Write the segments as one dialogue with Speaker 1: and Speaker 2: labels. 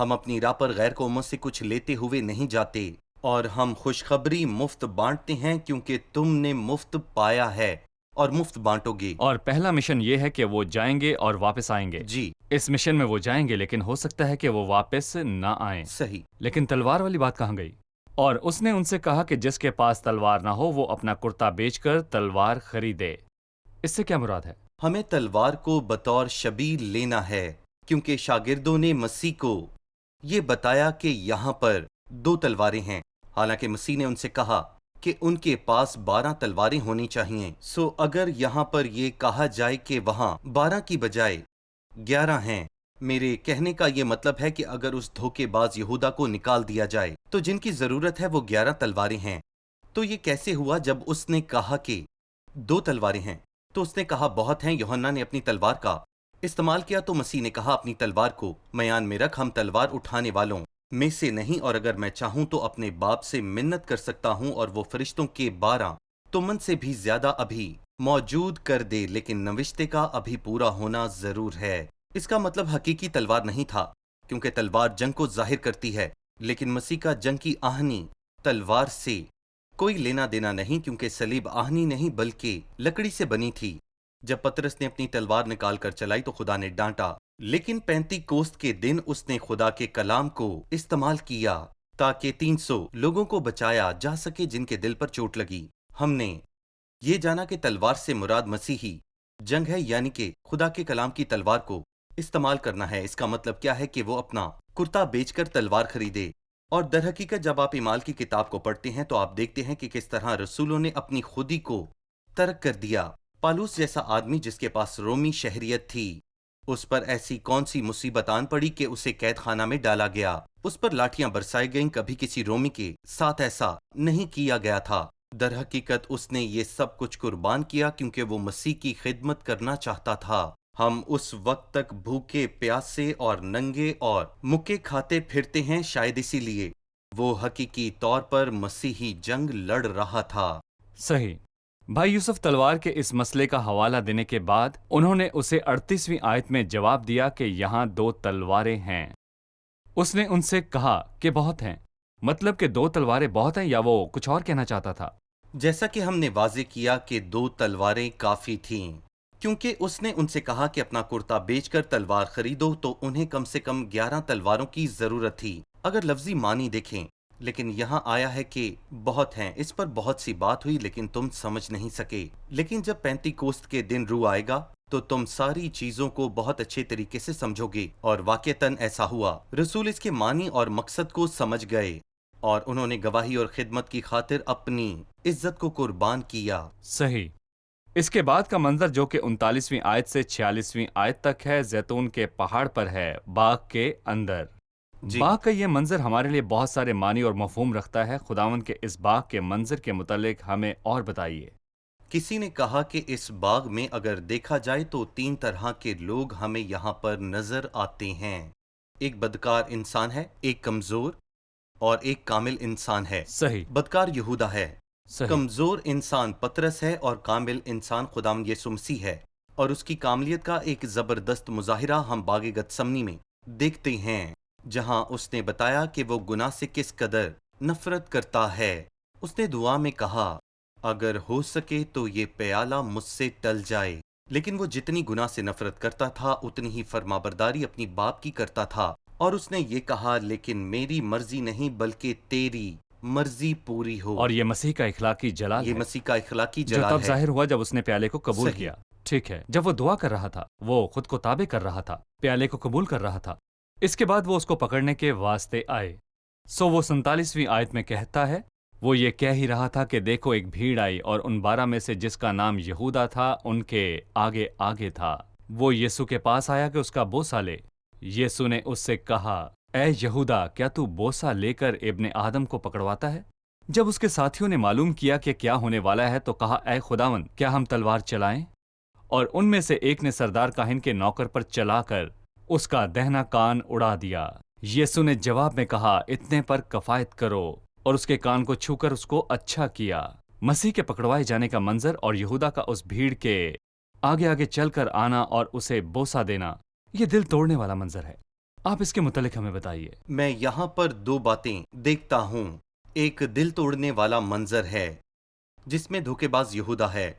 Speaker 1: ہم اپنی راہ پر غیر قوموں سے کچھ لیتے ہوئے نہیں جاتے، اور ہم خوشخبری مفت بانٹتے ہیں کیونکہ تم نے مفت پایا ہے اور مفت بانٹو گے۔
Speaker 2: اور پہلا مشن یہ ہے کہ وہ جائیں گے اور واپس آئیں گے۔
Speaker 1: جی
Speaker 2: اس مشن میں وہ جائیں گے لیکن ہو سکتا ہے کہ وہ واپس نہ آئیں۔
Speaker 1: صحیح۔
Speaker 2: لیکن تلوار والی بات کہاں گئی؟ اور اس نے ان سے کہا کہ جس کے پاس تلوار نہ ہو وہ اپنا کرتا بیچ کر تلوار خریدے۔ اس سے کیا مراد ہے؟
Speaker 1: ہمیں تلوار کو بطور شبیہ لینا ہے، کیونکہ شاگردوں نے مسیح کو یہ بتایا کہ یہاں پر 2 تلواریں ہیں، حالانکہ مسیح نے ان سے کہا کہ ان کے پاس 12 تلواریں ہونی چاہیے۔ سو اگر یہاں پر یہ کہا جائے کہ وہاں 12 کی بجائے 11 ہیں، میرے کہنے کا یہ مطلب ہے کہ اگر اس دھوکے باز یہودا کو نکال دیا جائے تو جن کی ضرورت ہے وہ 11 تلواریں ہیں۔ تو یہ کیسے ہوا؟ جب اس نے کہا کہ 2 تلواریں ہیں تو اس نے کہا بہت ہیں۔ یوحنا نے اپنی تلوار کا استعمال کیا تو مسیح نے کہا اپنی تلوار کو میان میں رکھ، ہم تلوار اٹھانے والوں میں سے نہیں، اور اگر میں چاہوں تو اپنے باپ سے منت کر سکتا ہوں اور وہ فرشتوں کے 12 تمن سے بھی زیادہ ابھی موجود کر دے، لیکن نوشتے کا ابھی پورا ہونا ضرور ہے۔ اس کا مطلب حقیقی تلوار نہیں تھا، کیونکہ تلوار جنگ کو ظاہر کرتی ہے، لیکن مسیح کا جنگ کی آہنی تلوار سے کوئی لینا دینا نہیں، کیونکہ صلیب آہنی نہیں بلکہ لکڑی سے بنی تھی۔ جب پطرس نے اپنی تلوار نکال کر چلائی تو خدا نے ڈانٹا، لیکن 35 کوست کے دن اس نے خدا کے کلام کو استعمال کیا تاکہ 300 لوگوں کو بچایا جا سکے جن کے دل پر چوٹ لگی۔ ہم نے یہ جانا کہ تلوار سے مراد مسیحی جنگ ہے، یعنی کہ خدا کے کلام کی تلوار کو استعمال کرنا ہے۔ اس کا مطلب کیا ہے کہ وہ اپنا کرتا بیچ کر تلوار خریدے۔ اور در حقیقت جب آپ اعمال کی کتاب کو پڑھتے ہیں تو آپ دیکھتے ہیں کہ کس طرح رسولوں نے اپنی خودی کو ترک کر دیا۔ پالوس جیسا آدمی جس کے پاس رومی شہریت تھی، اس پر ایسی کون سی مصیبت آن پڑی کہ اسے قید خانہ میں ڈالا گیا، اس پر لاٹھیاں برسائی گئیں۔ کبھی کسی رومی کے ساتھ ایسا نہیں کیا گیا تھا۔ در حقیقت اس نے یہ سب کچھ قربان کیا کیونکہ وہ مسیح کی خدمت کرنا چاہتا تھا۔ ہم اس وقت تک بھوکے پیاسے اور ننگے اور مکے کھاتے پھرتے ہیں شاید اسی لیے وہ حقیقی طور پر مسیحی جنگ لڑ رہا تھا۔
Speaker 2: صحیح۔ بھائی یوسف تلوار کے اس مسئلے کا حوالہ دینے کے بعد انہوں نے اسے 38ویں آیت میں جواب دیا کہ یہاں 2 تلواریں ہیں۔ اس نے ان سے کہا کہ بہت ہیں، مطلب کہ 2 تلواریں بہت ہیں، یا وہ کچھ اور کہنا چاہتا تھا؟
Speaker 1: جیسا کہ ہم نے واضح کیا کہ 2 تلواریں کافی تھیں، کیونکہ اس نے ان سے کہا کہ اپنا کرتا بیچ کر تلوار خریدو، تو انہیں کم سے کم 11 تلواروں کی ضرورت تھی اگر لفظی معنی دیکھیں۔ لیکن یہاں آیا ہے کہ بہت ہیں، اس پر بہت سی بات ہوئی لیکن تم سمجھ نہیں سکے۔ لیکن جب 35 کوست کے دن روح آئے گا تو تم ساری چیزوں کو بہت اچھے طریقے سے سمجھو گے، اور واقعتاً ایسا ہوا۔ رسول اس کے معنی اور مقصد کو سمجھ گئے اور انہوں نے گواہی اور خدمت کی خاطر اپنی عزت کو قربان کیا۔
Speaker 2: صحیح۔ اس کے بعد کا منظر جو کہ 39ویں آیت سے 46ویں آیت تک ہے، زیتون کے پہاڑ پر ہے، باغ کے اندر۔ باغ کا یہ منظر ہمارے لیے بہت سارے معنی اور مفہوم رکھتا ہے۔ خداوند کے اس باغ کے منظر کے متعلق ہمیں اور بتائیے۔
Speaker 1: کسی نے کہا کہ اس باغ میں اگر دیکھا جائے تو 3 طرح کے لوگ ہمیں یہاں پر نظر آتے ہیں۔ ایک بدکار انسان ہے، ایک کمزور اور ایک کامل انسان ہے۔
Speaker 2: صحیح۔
Speaker 1: بدکار یہودا ہے،
Speaker 2: صحیح۔
Speaker 1: کمزور انسان پطرس ہے، اور کامل انسان خداوند یسوع مسیح ہے۔ اور اس کی کاملیت کا ایک زبردست مظاہرہ ہم باغ گتسمنی میں دیکھتے ہیں، جہاں اس نے بتایا کہ وہ گناہ سے کس قدر نفرت کرتا ہے۔ اس نے دعا میں کہا اگر ہو سکے تو یہ پیالہ مجھ سے ٹل جائے، لیکن وہ جتنی گناہ سے نفرت کرتا تھا اتنی ہی فرمانبرداری اپنی باپ کی کرتا تھا۔ اور اس نے یہ کہا لیکن میری مرضی نہیں بلکہ تیری مرضی پوری ہو۔
Speaker 2: اور یہ مسیح کا اخلاقی جلال
Speaker 1: یہ
Speaker 2: ہے،
Speaker 1: مسیح کا اخلاقی
Speaker 2: جو
Speaker 1: جلال
Speaker 2: تب
Speaker 1: ہے۔
Speaker 2: ظاہر ہوا جب اس نے پیالے کو قبول
Speaker 1: صحیح۔
Speaker 2: کیا۔ ٹھیک ہے، جب وہ دعا کر رہا تھا وہ خود کو تابع کر رہا تھا، پیالے کو قبول کر رہا تھا۔ اس کے بعد وہ اس کو پکڑنے کے واسطے آئے۔ سو وہ 47ویں آیت میں کہتا ہے، وہ یہ کہہ ہی رہا تھا کہ دیکھو ایک بھیڑ آئی اور ان 12 میں سے جس کا نام یہودا تھا ان کے آگے آگے تھا۔ وہ یسوع کے پاس آیا کہ اس کا بوسہ لے۔ یسوع نے اس سے کہا، اے یہودا، کیا تو بوسہ لے کر ابن آدم کو پکڑواتا ہے؟ جب اس کے ساتھیوں نے معلوم کیا کہ کیا ہونے والا ہے تو کہا، اے خداوند، کیا ہم تلوار چلائیں؟ اور ان میں سے ایک نے سردار کاہن کے نوکر پر چلا کر اس کا دہنا کان اڑا دیا۔ یسوع نے جواب میں کہا، اتنے پر کفایت کرو، اور اس کے کان کو چھو کر اس کو اچھا کیا۔ مسیح کے پکڑوائے جانے کا منظر اور یہودا کا اس بھیڑ کے آگے آگے چل کر آنا اور اسے بوسہ دینا، یہ دل توڑنے والا منظر ہے۔ آپ اس کے متعلق ہمیں بتائیے۔
Speaker 1: میں یہاں پر دو باتیں دیکھتا ہوں۔ ایک دل توڑنے والا منظر ہے جس میں دھوکے باز یہودا ہے،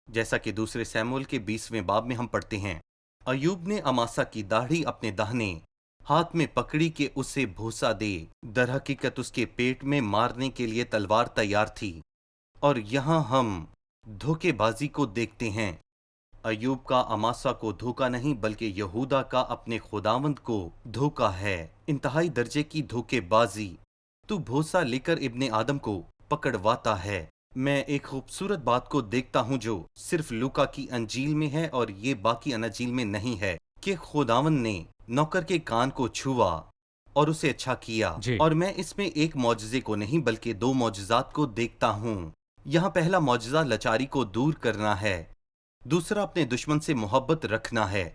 Speaker 1: جیسا کہ دوسرے سیموئیل کے 20ویں باب میں ہم پڑھتے ہیں۔ ایوب نے اماسا کی داڑھی اپنے داہنے ہاتھ میں پکڑی کہ اسے بھوسا دے، در حقیقت اس کے پیٹ میں مارنے کے لیے تلوار تیار تھی۔ اور یہاں ہم دھوکے بازی کو دیکھتے ہیں۔ ایوب کا اماسا کو دھوکا نہیں بلکہ یہودا کا اپنے خداوند کو دھوکا ہے، انتہائی درجے کی دھوکے بازی۔ تو بھوسا لے کر ابن آدم کو پکڑواتا ہے۔ میں ایک خوبصورت بات کو دیکھتا ہوں جو صرف لوکا کی انجیل میں ہے اور یہ باقی اناجیل میں نہیں ہے، کہ خداوند نے نوکر کے کان کو چھوا اور اسے اچھا کیا۔
Speaker 2: جی۔
Speaker 1: اور میں اس میں ایک معجزے کو نہیں بلکہ دو معجزات کو دیکھتا ہوں۔ یہاں پہلا معجزہ لاچاری کو دور کرنا ہے، دوسرا اپنے دشمن سے محبت رکھنا ہے۔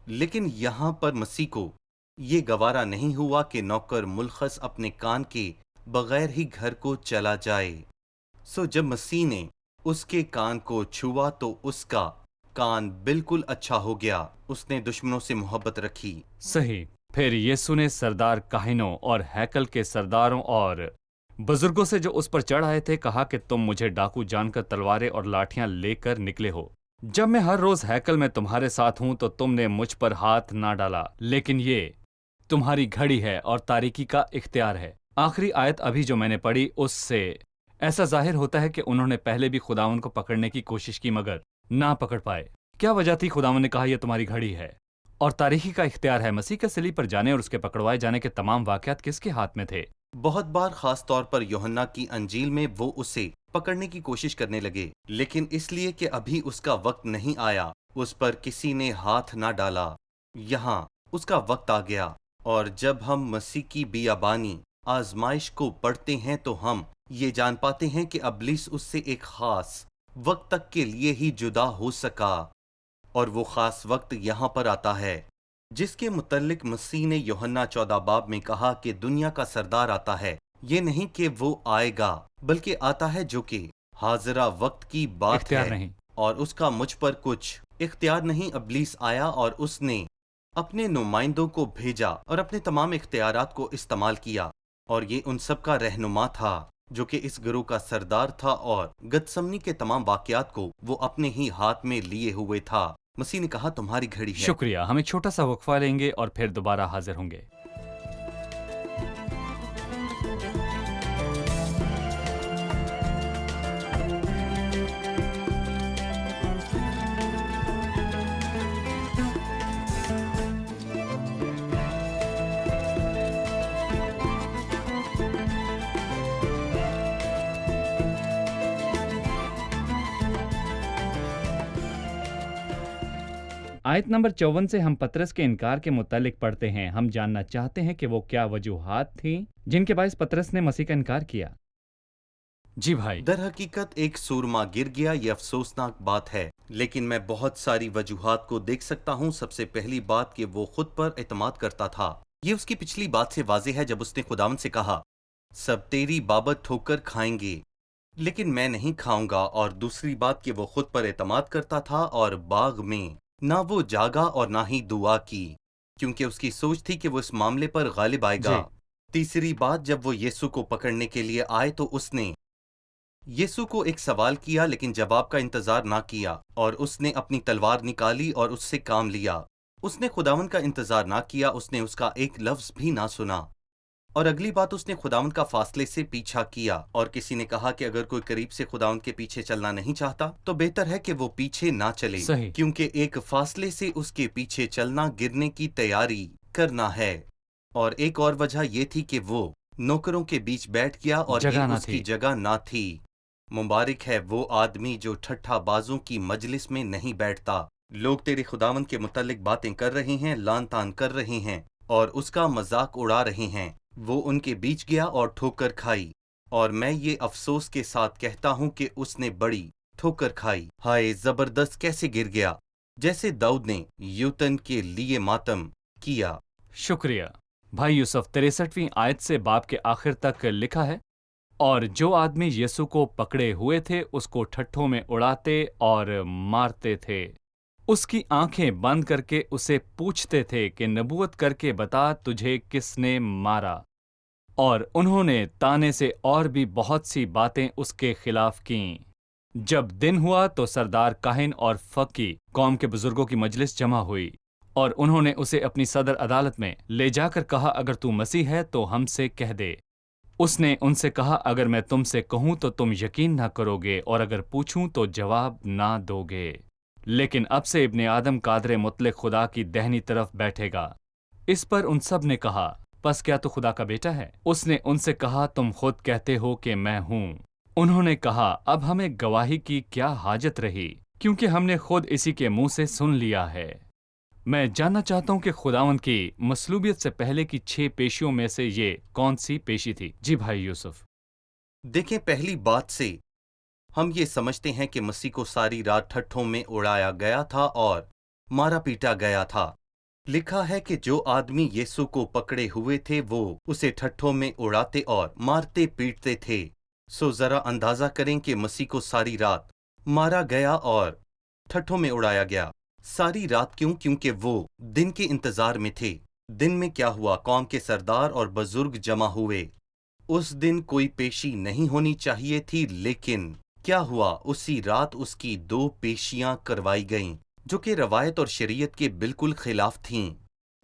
Speaker 1: لیکن یہاں پر مسیح کو یہ گوارا نہیں ہوا کہ نوکر ملخص اپنے کان کے بغیر ہی گھر کو چلا جائے۔ سو جب مسیح نے اس کے کان کو چھوا تو اس کا کان بالکل اچھا ہو گیا، اس نے دشمنوں سے محبت رکھی۔
Speaker 2: صحیح۔ پھر یسوع نے سردار کاہنوں اور ہیکل کے سرداروں اور بزرگوں سے جو اس پر چڑھ آئے تھے کہا کہ تم مجھے ڈاکو جان کر تلواریں اور لاٹھیاں لے کر نکلے ہو۔ جب میں ہر روز ہیکل میں تمہارے ساتھ ہوں تو تم نے مجھ پر ہاتھ نہ ڈالا، لیکن یہ تمہاری گھڑی ہے اور تاریکی کا اختیار ہے۔ آخری آیت ابھی جو میں نے پڑھی اس سے ایسا ظاہر ہوتا ہے کہ انہوں نے پہلے بھی خداوند کو پکڑنے کی کوشش کی مگر نہ پکڑ پائے۔ کیا وجہ تھی؟ خداوند نے کہا یہ تمہاری گھڑی ہے اور تاریخی کا اختیار ہے۔ مسیح کے صلیب پر جانے اور اس کے پکڑوائے جانے کے تمام واقعات کس کے ہاتھ میں تھے؟
Speaker 1: بہت بار خاص طور پر یوحنا کی انجیل میں وہ اسے پکڑنے کی کوشش کرنے لگے، لیکن اس لیے کہ ابھی اس کا وقت نہیں آیا اس پر کسی نے ہاتھ نہ ڈالا۔ یہاں اس کا وقت آ گیا، اور جب ہم مسیح کی بیابانی آزمائش کو پڑھتے ہیں تو ہم یہ جان پاتے ہیں کہ ابلیس اس سے ایک خاص وقت تک کے لیے ہی جدا ہو سکا، اور وہ خاص وقت یہاں پر آتا ہے جس کے متعلق مسیح نے یوحنا 14 باب میں کہا کہ دنیا کا سردار آتا ہے۔ یہ نہیں کہ وہ آئے گا بلکہ آتا ہے، جو کہ حاضرہ وقت کی بات
Speaker 2: اختیار
Speaker 1: ہے،
Speaker 2: نہیں۔
Speaker 1: اور اس کا مجھ پر کچھ اختیار نہیں۔ ابلیس آیا اور اس نے اپنے نمائندوں کو بھیجا اور اپنے تمام اختیارات کو استعمال کیا، اور یہ ان سب کا رہنما تھا جو کہ اس گروہ کا سردار تھا، اور گتسمنی کے تمام واقعات کو وہ اپنے ہی ہاتھ میں لیے ہوئے تھا۔ مسیح نے کہا تمہاری گھڑی ہے۔
Speaker 2: شکریہ۔ ہم ایک چھوٹا سا وقفہ لیں گے اور پھر دوبارہ حاضر ہوں گے۔ آیت نمبر 54 سے ہم پطرس کے انکار کے متعلق پڑھتے ہیں۔ ہم جاننا چاہتے ہیں کہ وہ کیا وجوہات تھیں جن کے باعث پطرس نے مسیح کا انکار کیا۔ جی بھائی۔
Speaker 1: در حقیقت ایک سورما گر گیا، یہ افسوسناک بات ہے، لیکن میں بہت ساری وجوہات کو دیکھ سکتا ہوں۔ سب سے پہلی بات کہ وہ خود پر اعتماد کرتا تھا۔ یہ اس کی پچھلی بات سے واضح ہے جب اس نے خداوند سے کہا سب تیری بابت ٹھوکر کھائیں گے لیکن میں نہیں کھاؤں گا، اور دوسری بات کہ وہ خود پر اعتماد کرتا تھا اور باغ میں نہ وہ جاگا اور نہ ہی دعا کی، کیونکہ اس کی سوچ تھی کہ وہ اس معاملے پر غالب آئے گا۔ تیسری بات، جب وہ یسوع کو پکڑنے کے لیے آئے تو اس نے یسوع کو ایک سوال کیا لیکن جواب کا انتظار نہ کیا، اور اس نے اپنی تلوار نکالی اور اس سے کام لیا۔ اس نے خداوند کا انتظار نہ کیا، اس نے اس کا ایک لفظ بھی نہ سنا۔ اور اگلی بات، اس نے خداوند کا فاصلے سے پیچھا کیا، اور کسی نے کہا کہ اگر کوئی قریب سے خداوند کے پیچھے چلنا نہیں چاہتا تو بہتر ہے کہ وہ پیچھے نہ چلے،
Speaker 2: صحیح۔
Speaker 1: کیونکہ ایک فاصلے سے اس کے پیچھے چلنا گرنے کی تیاری کرنا ہے۔ اور ایک اور وجہ یہ تھی کہ وہ نوکروں کے بیچ بیٹھ گیا اور
Speaker 2: جگہ
Speaker 1: یہ
Speaker 2: نہ
Speaker 1: اس کی
Speaker 2: تھی۔
Speaker 1: جگہ نہ تھی۔ مبارک ہے وہ آدمی جو ٹھٹھا بازوں کی مجلس میں نہیں بیٹھتا۔ لوگ تیرے خداوند کے متعلق باتیں کر رہے ہیں، لان تان کر رہے ہیں اور اس کا مذاق اڑا رہے ہیں۔ وہ ان کے بیچ گیا اور ٹھوکر کھائی، اور میں یہ افسوس کے ساتھ کہتا ہوں کہ اس نے بڑی ٹھوکر کھائی۔ ہائے زبردست کیسے گر گیا، جیسے داؤد نے یوتن کے لیے ماتم کیا۔
Speaker 2: شکریہ بھائی یوسف۔ 63ویں آیت سے باب کے آخر تک لکھا ہے، اور جو آدمی یسوع کو پکڑے ہوئے تھے اس کو ٹھٹھوں میں اڑاتے اور مارتے تھے۔ اس کی آنکھیں بند کر کے اسے پوچھتے تھے کہ نبوت کر کے بتا تجھے کس نے مارا، اور انہوں نے تانے سے اور بھی بہت سی باتیں اس کے خلاف کیں۔ جب دن ہوا تو سردار کاہن اور فقی قوم کے بزرگوں کی مجلس جمع ہوئی، اور انہوں نے اسے اپنی صدر عدالت میں لے جا کر کہا اگر تو مسیح ہے تو ہم سے کہہ دے۔ اس نے ان سے کہا اگر میں تم سے کہوں تو تم یقین نہ کرو گے، اور اگر پوچھوں تو جواب نہ دو گے، لیکن اب سے ابن آدم قادر مطلق خدا کی دہنی طرف بیٹھے گا۔ اس پر ان سب نے کہا پس کیا تو خدا کا بیٹا ہے؟ اس نے ان سے کہا تم خود کہتے ہو کہ میں ہوں۔ انہوں نے کہا اب ہمیں گواہی کی کیا حاجت رہی، کیونکہ ہم نے خود اسی کے منہ سے سن لیا ہے۔ میں جاننا چاہتا ہوں کہ خداوند کی مصلوبیت سے پہلے کی 6 پیشیوں میں سے یہ کون سی پیشی تھی؟ جی بھائی یوسف۔
Speaker 1: دیکھیں، پہلی بات سے ہم یہ سمجھتے ہیں کہ مسیح کو ساری رات ٹھٹھوں میں اڑایا گیا تھا اور مارا پیٹا گیا تھا۔ لکھا ہے کہ جو آدمی یسوع کو پکڑے ہوئے تھے وہ اسے ٹھٹھوں میں اڑاتے اور مارتے پیٹتے تھے۔ سو ذرا اندازہ کریں کہ مسیح کو ساری رات مارا گیا اور ٹھٹھوں میں اڑایا گیا۔ ساری رات کیوں؟ کیونکہ وہ دن کے انتظار میں تھے۔ دن میں کیا ہوا؟ قوم کے سردار اور بزرگ جمع ہوئے۔ اس دن کوئی پیشی نہیں ہونی چاہیے تھی، لیکن کیا ہوا؟ اسی رات اس کی 2 پیشیاں کروائی گئیں جو کہ روایت اور شریعت کے بالکل خلاف تھیں۔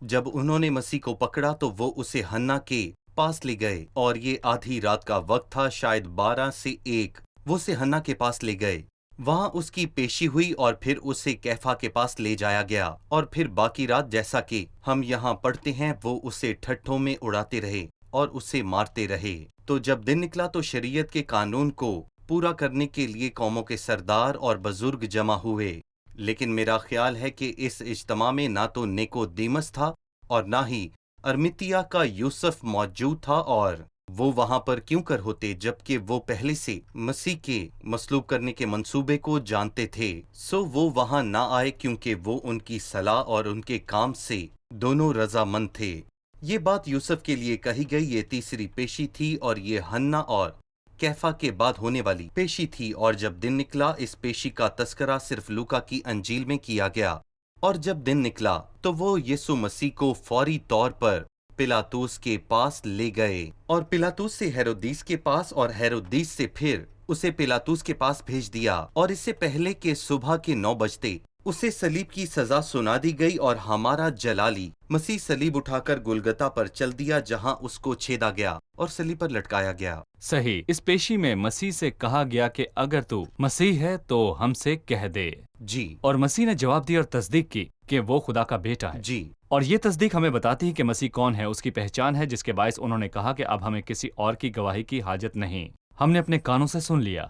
Speaker 1: جب انہوں نے مسیح کو پکڑا تو وہ اسے حنا کے پاس لے گئے، اور یہ آدھی رات کا وقت تھا، شاید 12 سے 1۔ وہ اسے حنا کے پاس لے گئے، وہاں اس کی پیشی ہوئی، اور پھر اسے کیفا کے پاس لے جایا گیا، اور پھر باقی رات جیسا کہ ہم یہاں پڑھتے ہیں وہ اسے ٹھٹھوں میں اڑاتے رہے اور اسے مارتے رہے۔ تو جب دن نکلا تو شریعت کے قانون کو پورا کرنے کے لیے قوموں کے سردار اور بزرگ جمع ہوئے۔ لیکن میرا خیال ہے کہ اس اجتماع میں نہ تو نیکودیمس تھا اور نہ ہی ارمتیا کا یوسف موجود تھا، اور وہ وہاں پر کیوں کر ہوتے جبکہ وہ پہلے سے مسیح کے مصلوب کرنے کے منصوبے کو جانتے تھے؟ سو وہ وہاں نہ آئے کیونکہ وہ ان کی صلاح اور ان کے کام سے دونوں رضامند تھے۔ یہ بات یوسف کے لیے کہی گئی، یہ تیسری پیشی تھی، اور یہ حنا اور کیفا کے بعد ہونے والی پیشی تھی۔ اور جب دن نکلا، اس پیشی کا تذکرہ صرف لوکا کی انجیل میں کیا گیا۔ اور جب دن نکلا تو وہ یسوع مسیح کو فوری طور پر پلاطوس کے پاس لے گئے، اور پلاطوس سے ہیرودیس کے پاس، اور ہیرودیس سے پھر اسے پلاطوس کے پاس بھیج دیا، اور اس سے پہلے کہ صبح کے 9 بجتے اسے صلیب کی سزا سنا دی گئی، اور ہمارا جلالی مسیح صلیب اٹھا کر گلگتا پر چل دیا، جہاں اس کو چھیدا گیا اور صلیب پر لٹکایا گیا۔
Speaker 2: صحیح، اس پیشی میں مسیح سے کہا گیا کہ اگر تو مسیح ہے تو ہم سے کہہ دے۔
Speaker 1: جی
Speaker 2: اور مسیح نے جواب دیا اور تصدیق کی کہ وہ خدا کا بیٹا ہے۔
Speaker 1: جی
Speaker 2: اور یہ تصدیق ہمیں بتاتی ہے کہ مسیح کون ہے، اس کی پہچان ہے، جس کے باعث انہوں نے کہا کہ اب ہمیں کسی اور کی گواہی کی حاجت نہیں، ہم نے اپنے کانوں سے سن لیا۔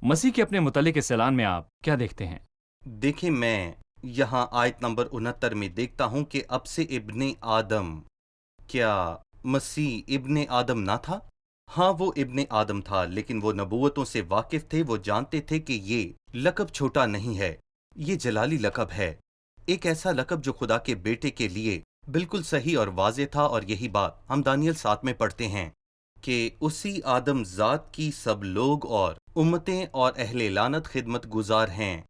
Speaker 2: مسیح کے اپنے متعلق اس اعلان میں آپ کیا دیکھتے ہیں؟
Speaker 1: دیکھیں، میں یہاں آیت نمبر 69 میں دیکھتا ہوں کہ اب سے ابن آدم، کیا مسیح ابن آدم نہ تھا؟ ہاں، وہ ابن آدم تھا، لیکن وہ نبوتوں سے واقف تھے، وہ جانتے تھے کہ یہ لقب چھوٹا نہیں ہے، یہ جلالی لقب ہے، ایک ایسا لقب جو خدا کے بیٹے کے لیے بالکل صحیح اور واضح تھا۔ اور یہی بات ہم دانیل 7 میں پڑھتے ہیں کہ اسی آدم ذات کی سب لوگ اور امتیں اور اہل لعنت خدمت گزار ہیں۔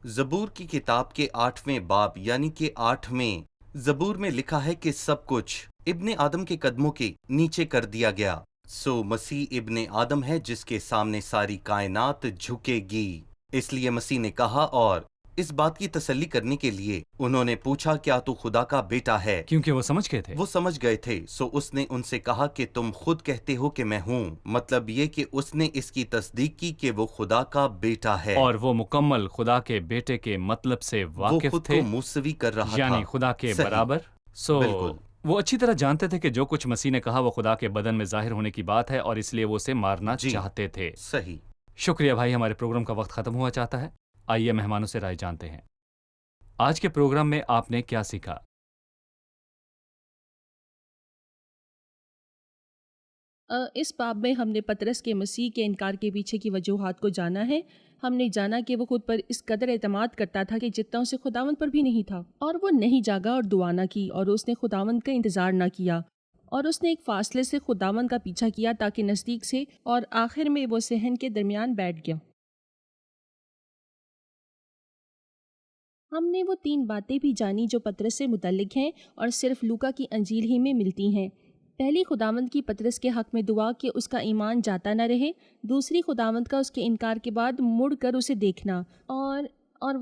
Speaker 1: زبور کی کتاب کے 8ویں باب یعنی کہ 8ویں زبور میں لکھا ہے کہ سب کچھ ابن آدم کے قدموں کے نیچے کر دیا گیا۔ سو مسیح ابن آدم ہے جس کے سامنے ساری کائنات جھکے گی۔ اس لیے مسیح نے کہا، اور اس بات کی تسلی کرنے کے لیے انہوں نے پوچھا کیا تو خدا کا بیٹا ہے؟
Speaker 2: کیونکہ وہ سمجھ گئے تھے۔
Speaker 1: وہ سمجھ گئے تھے۔ سو اس نے ان سے کہا کہ تم خود کہتے ہو کہ میں ہوں، مطلب یہ کہ اس نے اس کی تصدیق کی کہ وہ خدا کا بیٹا ہے،
Speaker 2: اور وہ مکمل خدا کے بیٹے کے مطلب سے
Speaker 1: وہ
Speaker 2: واقف
Speaker 1: خود
Speaker 2: تھے،
Speaker 1: کو موسوی کر رہا تھا،
Speaker 2: یعنی خدا کے
Speaker 1: صحیح،
Speaker 2: برابر۔ سو
Speaker 1: بالکل۔
Speaker 2: وہ اچھی طرح جانتے تھے کہ جو کچھ مسیح نے کہا وہ خدا کے بدن میں ظاہر ہونے کی بات ہے، اور اس لیے وہ اسے مارنا
Speaker 1: جی
Speaker 2: چاہتے تھے۔
Speaker 1: صحیح۔
Speaker 2: شکریہ بھائی، ہمارے پروگرام کا وقت ختم ہوا چاہتا ہے۔ آئیے مہمانوں سے رائے جانتے ہیں۔ آج کے پروگرام میں آپ نے کیا سیکھا؟
Speaker 3: اس باب میں ہم نے پطرس کے مسیح کے انکار کے پیچھے کی وجوہات کو جانا ہے۔ ہم نے جانا کہ وہ خود پر اس قدر اعتماد کرتا تھا کہ جتنا اسے خداوند پر بھی نہیں تھا، اور وہ نہیں جاگا اور دعا نہ کی، اور اس نے خداوند کا انتظار نہ کیا، اور اس نے ایک فاصلے سے خداوند کا پیچھا کیا تاکہ نزدیک سے، اور آخر میں وہ صحن کے درمیان بیٹھ گیا۔ ہم نے وہ 3 باتیں بھی جانی جو پطرس سے متعلق ہیں اور صرف لوکا کی انجیل ہی میں ملتی ہیں۔ پہلی، خداوند کی پطرس کے حق میں دعا کہ اس کا ایمان جاتا نہ رہے۔ دوسری، خداوند کا اس کے انکار کے بعد مڑ کر اسے دیکھنا، اور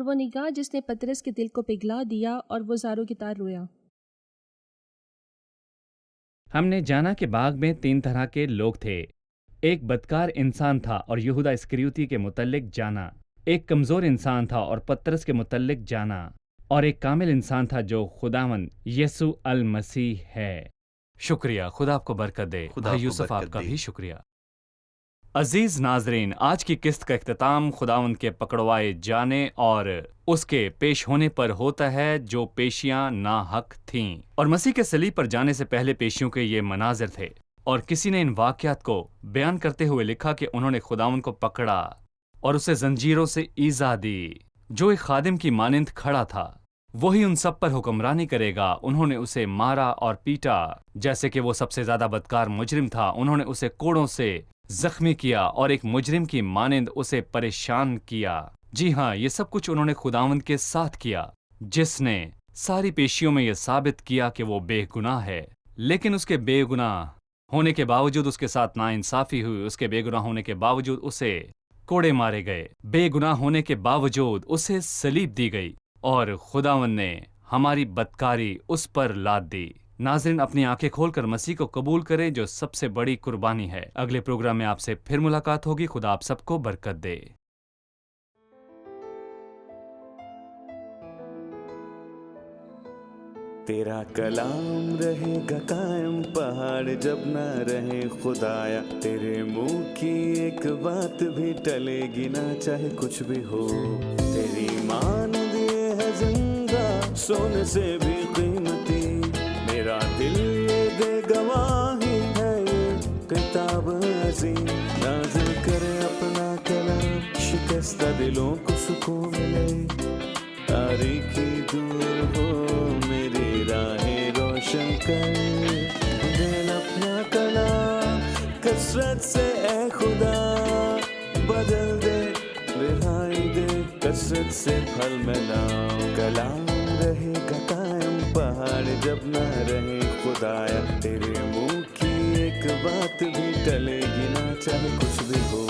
Speaker 3: وہ نگاہ جس نے پطرس کے دل کو پگھلا دیا اور وہ زاروں کی طرح رویا۔
Speaker 2: ہم نے جانا کہ باغ میں 3 طرح کے لوگ تھے۔ ایک بدکار انسان تھا اور یہودا اسکریوتی کے متعلق جانا۔ ایک کمزور انسان تھا اور پطرس کے متعلق جانا، اور ایک کامل انسان تھا جو خداوند یسوع المسیح ہے۔ شکریہ، خدا آپ کو برکت دے۔
Speaker 1: خدا
Speaker 2: بھائی
Speaker 1: آپ کو
Speaker 2: یوسف، آپ
Speaker 1: برکت
Speaker 2: کا
Speaker 1: دے۔
Speaker 2: بھی شکریہ۔ عزیز ناظرین، آج کی قسط کا اختتام خداوند کے پکڑوائے جانے اور اس کے پیش ہونے پر ہوتا ہے جو پیشیاں ناحق تھیں، اور مسیح کے صلیب پر جانے سے پہلے پیشیوں کے یہ مناظر تھے، اور کسی نے ان واقعات کو بیان کرتے ہوئے لکھا کہ انہوں نے خداوند کو پکڑا اور اسے زنجیروں سے ایذا دی۔ جو ایک خادم کی مانند کھڑا تھا وہی ان سب پر حکمرانی کرے گا۔ انہوں نے اسے مارا اور پیٹا جیسے کہ وہ سب سے زیادہ بدکار مجرم تھا۔ انہوں نے اسے کوڑوں سے زخمی کیا اور ایک مجرم کی مانند اسے پریشان کیا۔ جی ہاں، یہ سب کچھ انہوں نے خداوند کے ساتھ کیا، جس نے ساری پیشیوں میں یہ ثابت کیا کہ وہ بے گناہ ہے۔ لیکن اس کے بے گناہ ہونے کے باوجود اس کے ساتھ ناانصافی ہوئی۔ اس کے بے گناہ ہونے کے باوجود اسے کوڑے مارے گئے، بے گناہ ہونے کے باوجود اسے صلیب دی گئی، اور خداوند نے ہماری بدکاری اس پر لاد دی۔ ناظرین، اپنی آنکھیں کھول کر مسیح کو قبول کریں جو سب سے بڑی قربانی ہے۔ اگلے پروگرام میں آپ سے پھر ملاقات ہوگی۔ خدا آپ سب کو برکت دے۔
Speaker 4: تیرا کلام رہے گا قائم، پہاڑ جب نہ رہے خدایا، تیرے منہ کی ایک بات بھی ٹلے گی نہ، چاہے کچھ بھی ہو۔ تیری مانند یہ ہے زندہ، سونے سے بھی قیمتی، میرا دل یہ دے گواہی ہے، یہ کتاب عظیم نازل کرے اپنا کلام، شکستہ دلوں کو سکون ملے، تاریکی دور ہو میری راہیں روشن کر، دل اپنا کلام کثرت سے اے خدا بدل دے، رہائی دے کثرت سے پھل ملاؤ۔ کلام رہے گا قائم، پہاڑ جب نہ رہے خدایا، تیرے منہ کی ایک بات بھی ٹلے گی نہ، چاہے کچھ بھی ہو۔